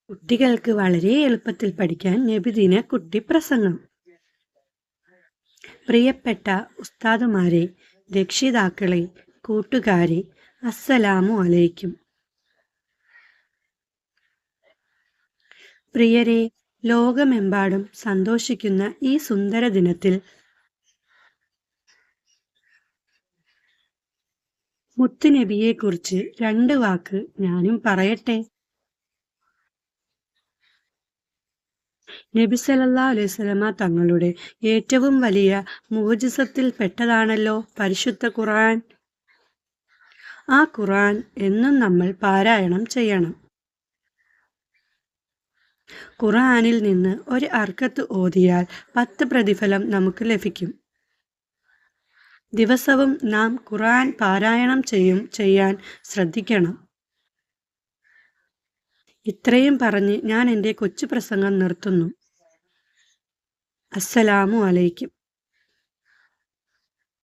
കുട്ടികൾക്ക് വളരെ എളുപ്പത്തിൽ പഠിക്കാൻ നബിദിന കുട്ടി പ്രസംഗം. പ്രിയപ്പെട്ട ഉസ്താദുമാരെ, രക്ഷിതാക്കളെ, കൂട്ടുകാരെ, അസ്സലാമു അലൈക്കും. പ്രിയരെ, ലോകമെമ്പാടും സന്തോഷിക്കുന്ന ഈ സുന്ദര ദിനത്തിൽ മുത്തുനബിയെക്കുറിച്ച് 2 വാക്ക് ഞാനും പറയട്ടെ. നബി സല്ലല്ലാഹു അലൈഹി വസല്ലമ തങ്ങളുടെ ഏറ്റവും വലിയ മുഅ്ജിസത്തിൽ പെട്ടതാണല്ലോ പരിശുദ്ധ ഖുർആൻ. ആ ഖുർആൻ എന്നും നമ്മൾ പാരായണം ചെയ്യണം. ഖുർആനിൽ നിന്ന് ഒരു അർക്കത്ത് ഓതിയാൽ 10 പ്രതിഫലം നമുക്ക് ലഭിക്കും. ദിവസവും നാം ഖുർആൻ പാരായണം ചെയ്യാൻ ശ്രദ്ധിക്കണം. ഇത്രയും പറഞ്ഞ് ഞാൻ എൻ്റെ കൊച്ചു പ്രസംഗം നിർത്തുന്നു. അസ്സലാമു അലൈക്കും.